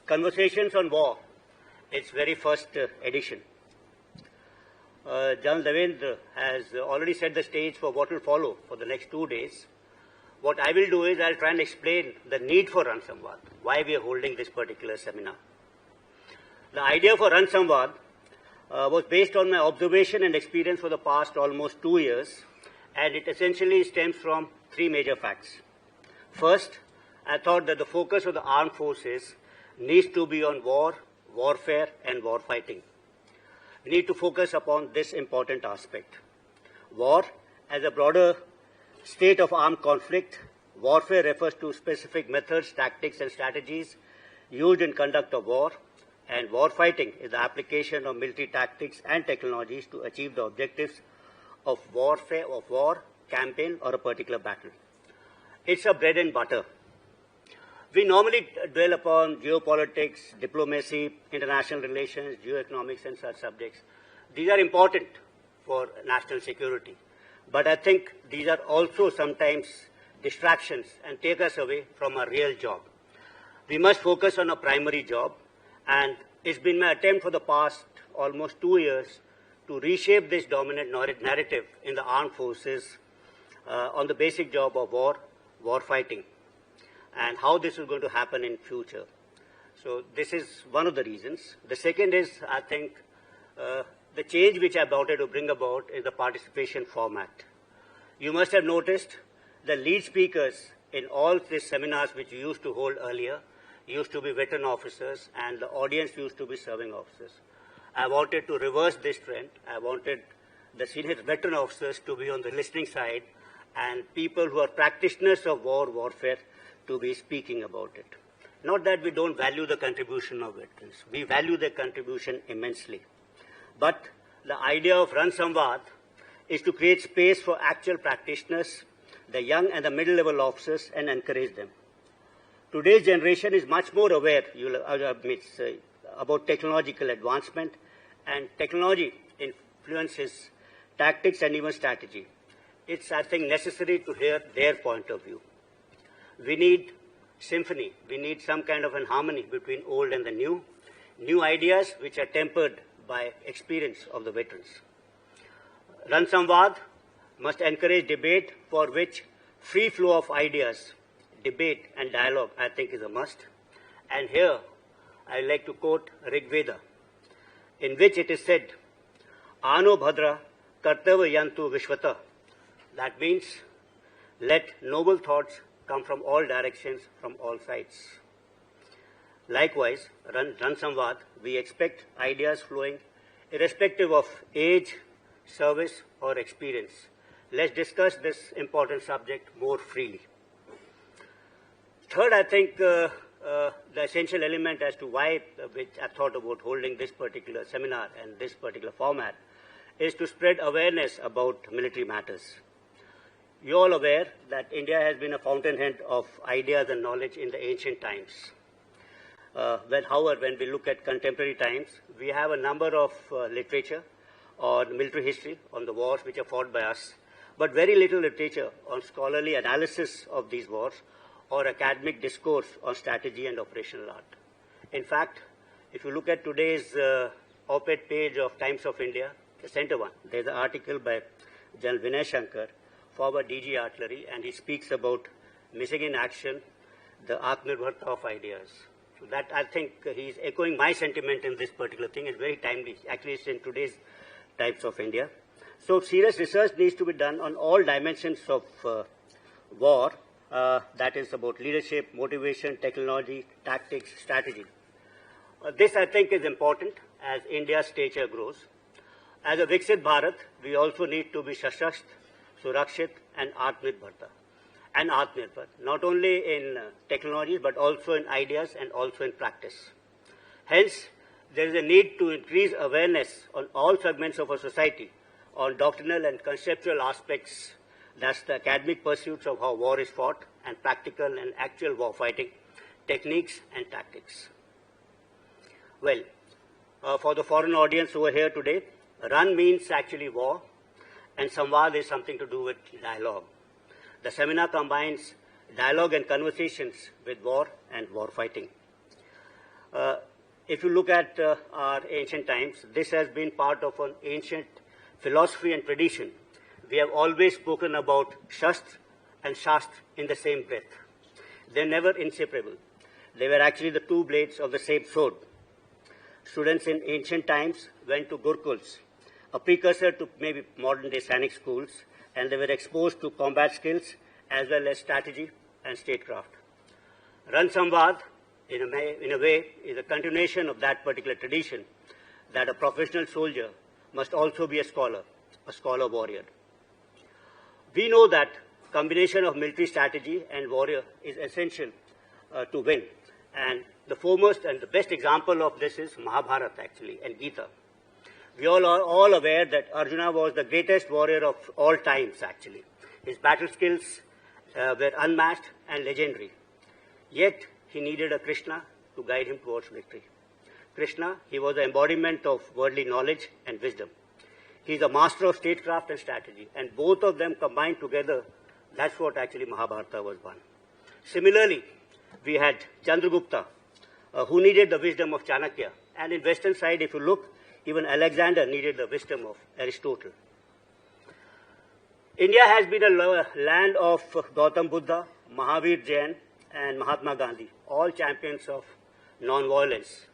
Conversations on War, its very first edition. General Devendra has already set the stage for what will follow for the next 2 days. What I will do is I'll try and explain the need for Ran Samvad, why we are holding this particular seminar. The idea for Ran Samvad was based on my observation and experience for the past almost 2 years, and it essentially stems from 3 major facts. First, I thought that the focus of the armed forces needs to be on war, warfare, and war fighting. We need to focus upon this important aspect. War, as a broader state of armed conflict, warfare refers to specific methods, tactics, and strategies used in conduct of war, and war fighting is the application of military tactics and technologies to achieve the objectives of warfare, of war, campaign, or a particular battle. It's a bread and butter. We normally dwell upon geopolitics, diplomacy, international relations, geoeconomics, and such subjects. These are important for national security. But I think these are also sometimes distractions and take us away from our real job. We must focus on our primary job, and it's been my attempt for the past almost 2 years to reshape this dominant narrative in the armed forces on the basic job of war, war fighting, and how this is going to happen in future. So this is one of the reasons. The second is, I think, the change which I wanted to bring about is the participation format. You must have noticed the lead speakers in all these seminars which we used to hold earlier used to be veteran officers, and the audience used to be serving officers. I wanted to reverse this trend. I wanted the senior veteran officers to be on the listening side, and people who are practitioners of war, warfare, to be speaking about it. Not that we don't value the contribution of veterans. We value their contribution immensely. But the idea of Ran Samvad is to create space for actual practitioners, the young and the middle-level officers, and encourage them. Today's generation is much more aware about technological advancement, and technology influences tactics and even strategy. It's, I think, necessary to hear their point of view. We need symphony. We need some kind of an harmony between old and the new ideas which are tempered by experience of the veterans. Ran Samvad must encourage debate, for which free flow of ideas, debate and dialogue, I think, is a must. And here I like to quote Rig Veda, in which it is said, Ano Bhadra Kartava Yantu Vishvata. That means, let noble thoughts come from all directions, from all sides. Likewise, Ran Samvad, we expect ideas flowing irrespective of age, service, or experience. Let's discuss this important subject more freely. Third, I think the essential element as to why which I thought about holding this particular seminar and this particular format is to spread awareness about military matters. You're all aware that India has been a fountainhead of ideas and knowledge in the ancient times. However, when we look at contemporary times, we have a number of literature on military history, on the wars which are fought by us, but very little literature on scholarly analysis of these wars or academic discourse on strategy and operational art. In fact, if you look at today's op-ed page of Times of India, the center one, there's an article by General Vinay Shankar, former DG Artillery, and he speaks about missing in action the Atmanirbharta of ideas. So that, I think, he's echoing my sentiment in this particular thing. It's very timely. Actually, it's in today's Times of India. So serious research needs to be done on all dimensions of war. That is about leadership, motivation, technology, tactics, strategy. This, I think, is important as India's stature grows. As a Viksit Bharat, we also need to be Shastra, Surakshit, and Atmanirbharta, and Atmanirbhar, not only in technologies but also in ideas and also in practice. Hence, there is a need to increase awareness on all segments of our society on doctrinal and conceptual aspects, that's the academic pursuits of how war is fought, and practical and actual war fighting techniques and tactics. Well, for the foreign audience over here today, Ran means actually war, and Samvad is something to do with dialogue. The seminar combines dialogue and conversations with war and war fighting. if you look at our ancient times, this has been part of an ancient philosophy and tradition. We have always spoken about Shastra and Shastra in the same breath. They're never inseparable. They were actually the two blades of the same sword. Students in ancient times went to Gurukuls, a precursor to maybe modern-day Sainik schools, and they were exposed to combat skills as well as strategy and statecraft. Ran Samvad, in a way, is a continuation of that particular tradition, that a professional soldier must also be a scholar warrior. We know that combination of military strategy and warrior is essential to win. And the foremost and the best example of this is Mahabharata, actually, and Gita. We all are all aware that Arjuna was the greatest warrior of all times, actually. His battle skills were unmatched and legendary. Yet, he needed a Krishna to guide him towards victory. Krishna, he was the embodiment of worldly knowledge and wisdom. He is a master of statecraft and strategy, and both of them combined together, that's what actually Mahabharata was won. Similarly, we had Chandragupta, who needed the wisdom of Chanakya. And in western side, if you look, even Alexander needed the wisdom of Aristotle. India has been a land of Gautam Buddha, Mahavir Jain, and Mahatma Gandhi, all champions of non-violence.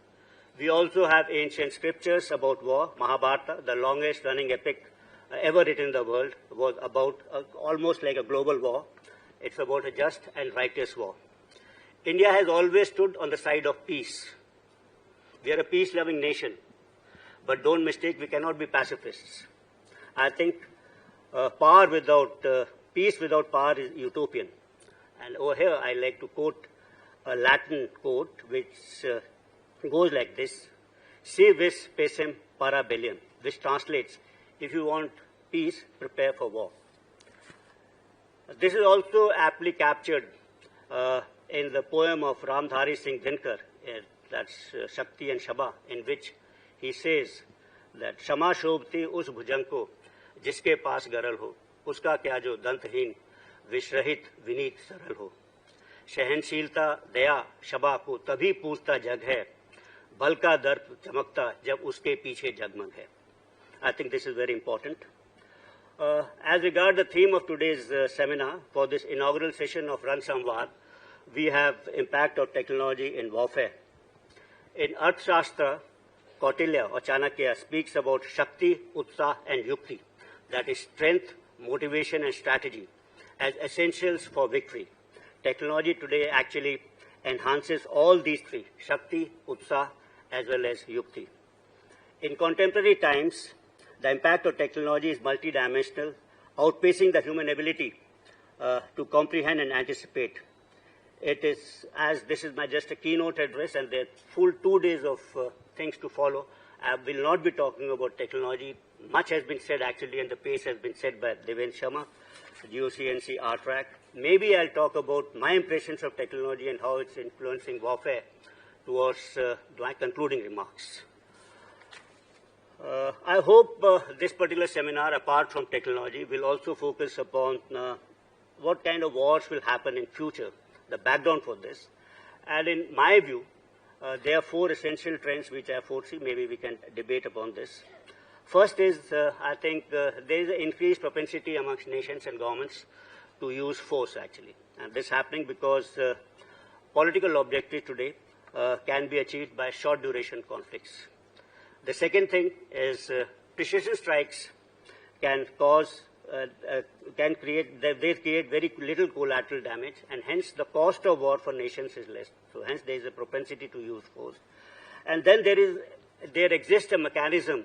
We also have ancient scriptures about war. Mahabharata, the longest running epic ever written in the world, was about almost like a global war. It's about a just and righteous war. India has always stood on the side of peace. We are a peace-loving nation, but don't mistake, we cannot be pacifists. I think peace without power is utopian. And over here, I like to quote a Latin quote, which goes like this: "Si vis pacem para bellium," which translates, if you want peace, prepare for war. This is also aptly captured in the poem of Ramdhari Singh Dinkar, that's Shakti and Shaba, in which he says that Shama shobhti us bhujang ko jiske paas garal ho, uska kya jo danthin विश्रहित Vineet सरल हो, सहनशीलता दया शबा को तभी पूछता जग है, बल का दर्प चमकता जब उसके पीछे जगमग है. I think this is very important. As regard the theme of today's seminar for this inaugural session of Ran Samvad, we have impact of technology in warfare. In Arthashastra, Kautilya or Chanakya speaks about Shakti, Utsaha and Yukti, that is strength, motivation and strategy, as essentials for victory. Technology today actually enhances all these three, Shakti, Utsaha, as well as Yukti. In contemporary times, the impact of technology is multidimensional, outpacing the human ability to comprehend and anticipate. It is, as this is just a keynote address and there are full 2 days of things to follow, I will not be talking about technology. Much has been said actually, and the pace has been set by Deven Sharma, GOCNC R-Track. Maybe I'll talk about my impressions of technology and how it's influencing warfare towards my concluding remarks. I hope this particular seminar, apart from technology, will also focus upon what kind of wars will happen in future, the background for this. And in my view, there are 4 essential trends which I foresee. Maybe we can debate upon this. First is, I think, there is an increased propensity amongst nations and governments to use force, actually. And this is happening because political objectives today can be achieved by short-duration conflicts. The second thing is precision strikes can create very little collateral damage, and hence the cost of war for nations is less. So hence there is a propensity to use force. And then there exists a mechanism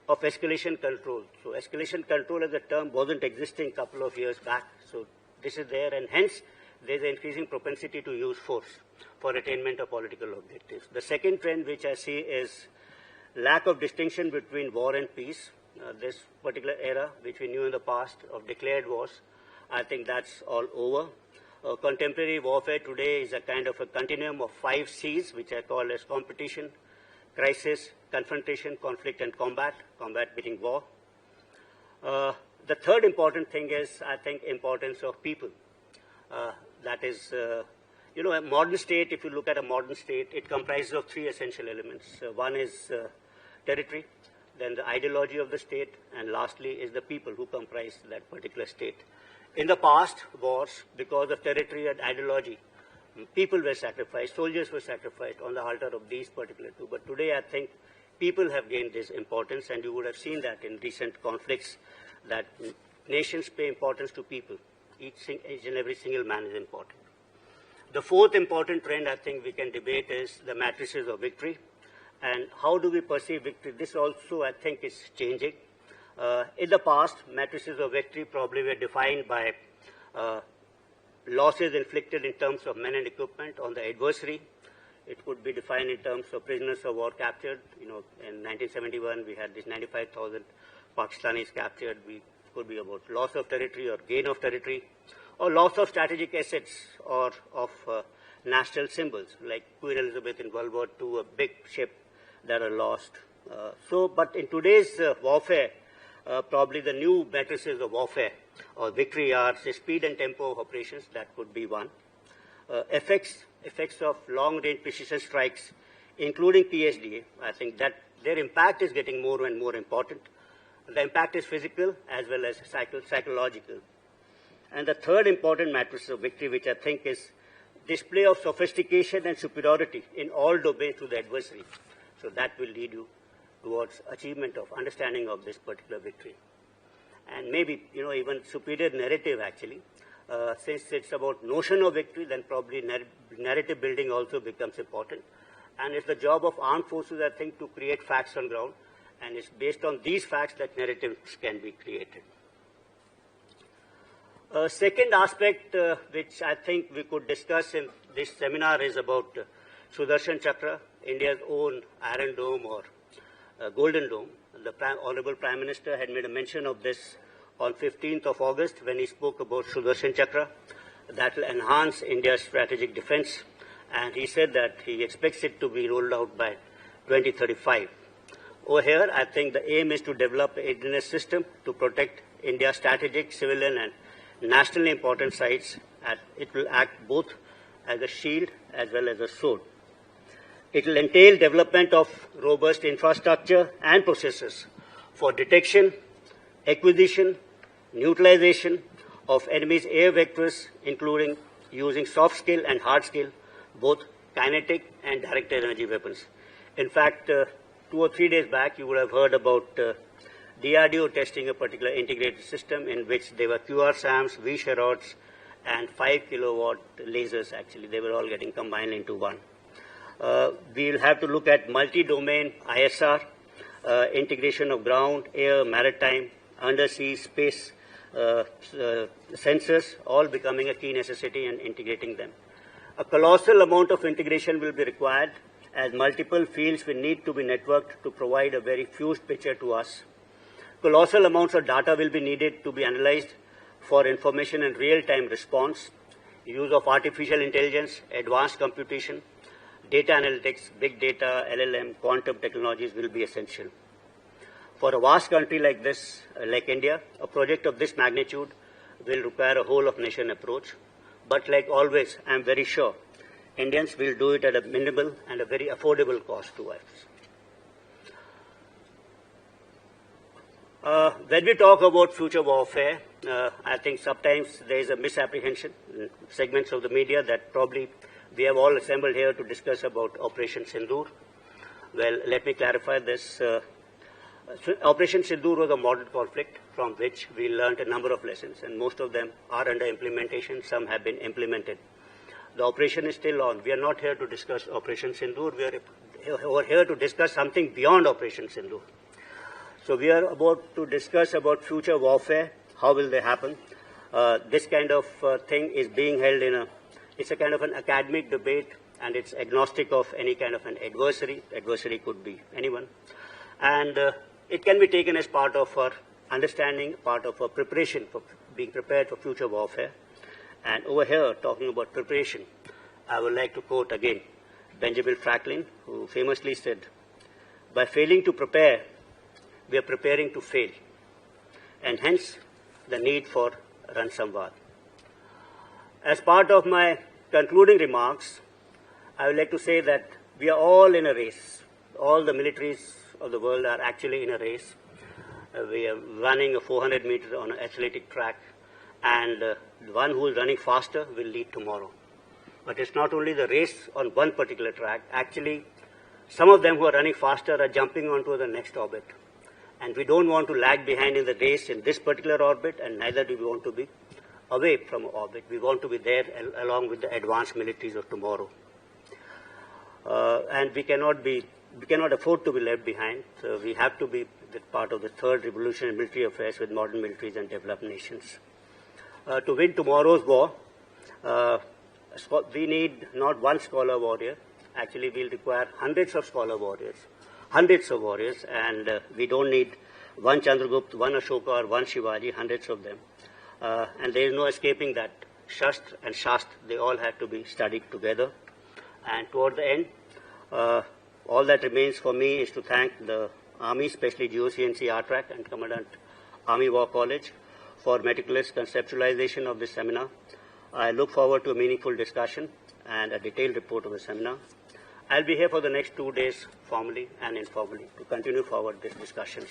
of escalation control. So escalation control as a term wasn't existing a couple of years back. So this is there, and hence there's an increasing propensity to use force for attainment of political objectives. The second trend which I see is lack of distinction between war and peace. This particular era, which we knew in the past of declared wars, I think that's all over. Contemporary warfare today is a kind of a continuum of 5 C's, which I call as competition, crisis, confrontation, conflict, and combat, combat beating war. The third important thing is, I think, importance of people. That is A modern state, if you look at a modern state, it comprises of three essential elements. One is territory, then the ideology of the state, and lastly is the people who comprise that particular state. In the past wars, because of territory and ideology, people were sacrificed, soldiers were sacrificed on the altar of these particular two. But today, I think people have gained this importance, and you would have seen that in recent conflicts, that nations pay importance to people. Each and every single man is important. The fourth important trend I think we can debate is the matrices of victory. And how do we perceive victory? This also, I think, is changing. In the past, matrices of victory probably were defined by losses inflicted in terms of men and equipment on the adversary. It could be defined in terms of prisoners of war captured. In 1971, we had these 95,000 Pakistanis captured. We could be about loss of territory or gain of territory, or loss of strategic assets or of national symbols, like Queen Elizabeth in World War II, a big ship that are lost. But in today's warfare, probably the new matrices of warfare or victory are, say, speed and tempo of operations. That could be one. Effects of long-range precision strikes, including PSDA. I think that their impact is getting more and more important. The impact is physical as well as psychological. And the third important matrix of victory, which I think is display of sophistication and superiority in all domains to the adversary. So that will lead you towards achievement of understanding of this particular victory. And maybe, even superior narrative actually. Since it's about notion of victory, then probably narrative building also becomes important. And it's the job of armed forces, I think, to create facts on ground. And it's based on these facts that narratives can be created. Second aspect which I think we could discuss in this seminar is about Sudarshan Chakra, India's own Iron Dome or Golden Dome. The Honorable Prime Minister had made a mention of this on 15th of August when he spoke about Sudarshan Chakra. That will enhance India's strategic defense, and he said that he expects it to be rolled out by 2035. Over here, I think the aim is to develop an readiness system to protect India's strategic, civilian, and nationally important sites, and it will act both as a shield as well as a sword. It will entail development of robust infrastructure and processes for detection, acquisition, neutralization of enemy's air vectors, including using soft skill and hard skill, both kinetic and directed energy weapons. In fact, 2 or 3 days back, you would have heard about DRDO testing a particular integrated system in which there were QRSAMs, V-Sharrods, and 5 kilowatt lasers actually. They were all getting combined into one. We'll have to look at multi-domain ISR, integration of ground, air, maritime, undersea, space sensors, all becoming a key necessity and integrating them. A colossal amount of integration will be required as multiple fields will need to be networked to provide a very fused picture to us. Colossal amounts of data will be needed to be analyzed for information and real-time response. Use of artificial intelligence, advanced computation, data analytics, big data, LLM, quantum technologies will be essential. For a vast country like this, like India, a project of this magnitude will require a whole-of-nation approach. But like always, I'm very sure Indians will do it at a minimal and a very affordable cost to us. When we talk about future warfare, I think sometimes there is a misapprehension in segments of the media that probably we have all assembled here to discuss about Operation Sindoor. Well, let me clarify this. Operation Sindoor was a modern conflict from which we learned a number of lessons, and most of them are under implementation. Some have been implemented. The operation is still on. We are not here to discuss Operation Sindoor. We are here to discuss something beyond Operation Sindoor. So we are about to discuss about future warfare. How will they happen? This kind of thing is being held it's a kind of an academic debate, and it's agnostic of any kind of an adversary. Adversary could be anyone. And it can be taken as part of our understanding, part of our preparation for being prepared for future warfare. And over here, talking about preparation, I would like to quote again Benjamin Franklin, who famously said, "By failing to prepare, we are preparing to fail." And hence, the need for Ran Samvad. As part of my concluding remarks, I would like to say that we are all in a race. All the militaries of the world are actually in a race. We are running a 400 meters on an athletic track, and the one who is running faster will lead tomorrow. But it's not only the race on one particular track. Actually, some of them who are running faster are jumping onto the next orbit. And we don't want to lag behind in the race in this particular orbit, and neither do we want to be away from orbit. We want to be there along with the advanced militaries of tomorrow. And we cannot afford to be left behind. So we have to be part of the third revolution in military affairs with modern militaries and developed nations. To win tomorrow's war, we need not one scholar warrior. Actually, we'll require hundreds of scholar warriors, and we don't need one Chandragupta, one Ashoka, or one Shivaji, hundreds of them. And there is no escaping that. Shastra and Shastra, they all have to be studied together. And toward the end, all that remains for me is to thank the Army, especially GOC&C RTRAC and Commandant Army War College for meticulous conceptualization of this seminar. I look forward to a meaningful discussion and a detailed report of the seminar. I'll be here for the next 2 days, formally and informally, to continue forward these discussions.